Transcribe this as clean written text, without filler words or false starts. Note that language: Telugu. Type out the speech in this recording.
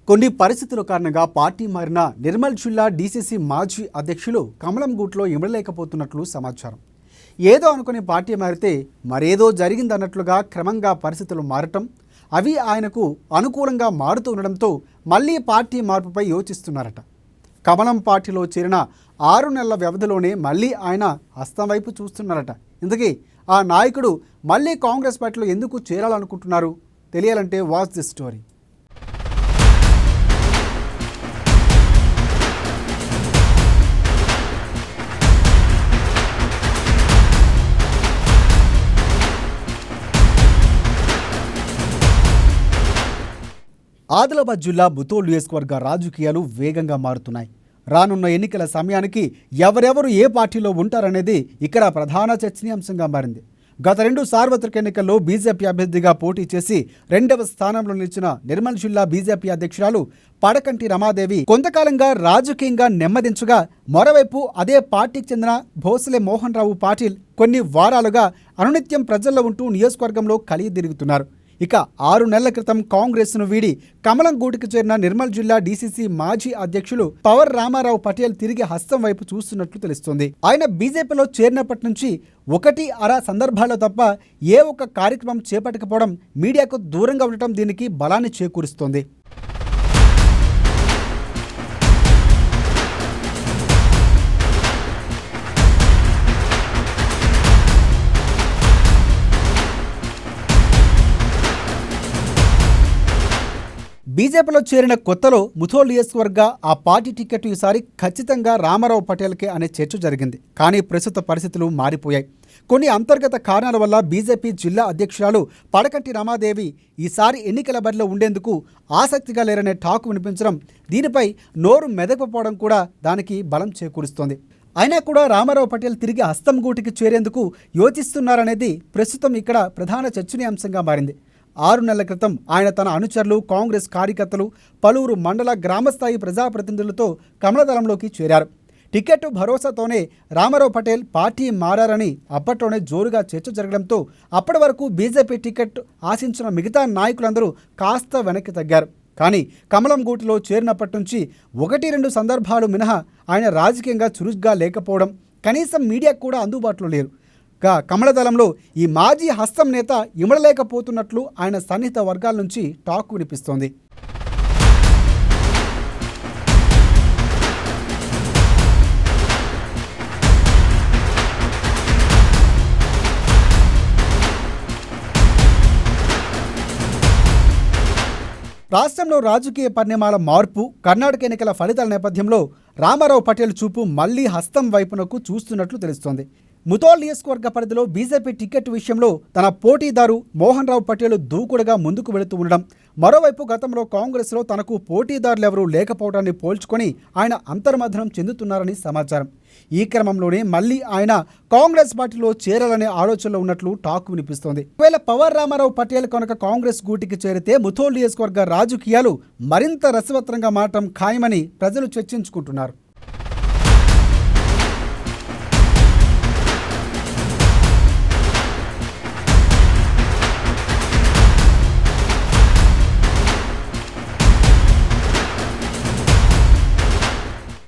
కొన్ని పరిస్థితుల కారణంగా పార్టీ మారిన నిర్మల్ జిల్లా డీసీసీ మాజీ అధ్యక్షులు కమలం గూట్లో ఇమడలేకపోతున్నట్లు సమాచారం. ఏదో అనుకుని పార్టీ మారితే మరేదో జరిగిందన్నట్లుగా క్రమంగా పరిస్థితులు మారటం, అవి ఆయనకు అనుకూలంగా మారుతూ ఉండడంతో మళ్ళీ పార్టీ మార్పుపై యోచిస్తున్నారట. కమలం పార్టీలో చేరిన 6 నెలల వ్యవధిలోనే మళ్ళీ ఆయన హస్తం వైపు చూస్తున్నారట. ఇందుకే ఆ నాయకుడు మళ్ళీ కాంగ్రెస్ పార్టీలో ఎందుకు చేరాలనుకుంటున్నారు? తెలియాలంటే వాచ్ దిస్ స్టోరీ. ఆదిలాబాద్ జిల్లా ముథోల్ నియోజకవర్గ రాజకీయాలు వేగంగా మారుతున్నాయి. రానున్న ఎన్నికల సమయానికి ఎవరెవరు ఏ పార్టీలో ఉంటారనేది ఇక్కడ ప్రధాన చర్చనీయాంశంగా మారింది. గత 2 సార్వత్రిక ఎన్నికల్లో బీజేపీ అభ్యర్థిగా పోటీ చేసి 2వ స్థానంలో నిలిచిన నిర్మల్ జిల్లా బీజేపీ అధ్యక్షురాలు పడకంటి రమాదేవి కొంతకాలంగా రాజకీయంగా నెమ్మదించగా, మరోవైపు అదే పార్టీకి చెందిన భోసలే మోహన్ రావు పాటిల్ కొన్ని వారాలుగా అనునిత్యం ప్రజల్లో ఉంటూ నియోజకవర్గంలో కలియదిరుగుతున్నారు. ఇక 6 నెలల క్రితం కాంగ్రెస్ను వీడి కమలం గూటికి చేరిన నిర్మల్ జిల్లా డీసీసీ మాజీ అధ్యక్షులు పవర్ రామారావు పటేల్ తిరిగి హస్తం వైపు చూస్తున్నట్లు తెలుస్తోంది. ఆయన బీజేపీలో చేరినప్పటి నుంచి 1-2 సందర్భాల్లో తప్ప ఏ ఒక్క కార్యక్రమం చేపట్టకపోవడం, మీడియాకు దూరంగా ఉండటం దీనికి బలాన్ని చేకూరుస్తోంది. బీజేపీలో చేరిన కొత్తలో ముథోల్ నియోజకవర్గ ఆ పార్టీ టికెట్ ఈసారి ఖచ్చితంగా రామారావు పటేల్కే అనే చర్చ జరిగింది. కానీ ప్రస్తుత పరిస్థితులు మారిపోయాయి. కొన్ని అంతర్గత కారణాల వల్ల బీజేపీ జిల్లా అధ్యక్షురాలు పడకంటి రమాదేవి ఈసారి ఎన్నికల బరిలో ఉండేందుకు ఆసక్తిగా లేరనే టాక్ వినిపించడం, దీనిపై నోరు మెదకపోవడం కూడా దానికి బలం చేకూరుస్తోంది. అయినా కూడా రామారావు పటేల్ తిరిగి హస్తం గూటికి చేరేందుకు యోచిస్తున్నారనేది ప్రస్తుతం ఇక్కడ ప్రధాన చర్చనీయాంశంగా మారింది. 6 నెలల క్రితం ఆయన తన అనుచరులు, కాంగ్రెస్ కార్యకర్తలు, పలువురు మండల గ్రామస్థాయి ప్రజాప్రతినిధులతో కమలదళంలోకి చేరారు. టికెట్ భరోసాతోనే రామారావు పటేల్ పార్టీ మారని అప్పట్లోనే జోరుగా చర్చ జరగడంతో అప్పటి వరకు బీజేపీ టికెట్ ఆశించిన మిగతా నాయకులందరూ కాస్త వెనక్కి తగ్గారు. కానీ కమలం గూటిలో చేరినప్పటి నుంచి 1-2 సందర్భాలు మినహా ఆయన రాజకీయంగా చురుగ్గా లేకపోవడం, కనీసం మీడియాకు కూడా అందుబాటులో లేరు. కమలదళంలో ఈ మాజీ హస్తం నేత ఇమడలేకపోతున్నట్లు ఆయన సన్నిహిత వర్గాల నుంచి టాక్ వినిపిస్తోంది. రాష్ట్రంలో రాజకీయ పరిణామాల మార్పు, కర్ణాటక ఎన్నికల ఫలితాల నేపథ్యంలో రామారావు పటేల్ చూపు మళ్లీ హస్తం వైపునకు చూస్తున్నట్లు తెలుస్తోంది. ముథోల్ నియోజకవర్గ పరిధిలో బీజేపీ టికెట్ విషయంలో తన పోటీదారు మోహన్ రావు పటేల్ దూకుడుగా ముందుకు వెళుతూ ఉండడం, మరోవైపు గతంలో కాంగ్రెస్లో తనకు పోటీదారులెవరూ లేకపోవడాన్ని పోల్చుకొని ఆయన అంతర్మథనం చెందుతున్నారని సమాచారం. ఈ క్రమంలోనే మళ్లీ ఆయన కాంగ్రెస్ పార్టీలో చేరాలనే ఆలోచనలో ఉన్నట్లు టాక్ వినిపిస్తోంది. ఒకవేళ పవర్ రామారావు పటేల్ కనుక కాంగ్రెస్ గూటికి చేరితే ముథోల్ నియోజకవర్గ రాజకీయాలు మరింత రసవత్రంగా మారటం ఖాయమని ప్రజలు చర్చించుకుంటున్నారు.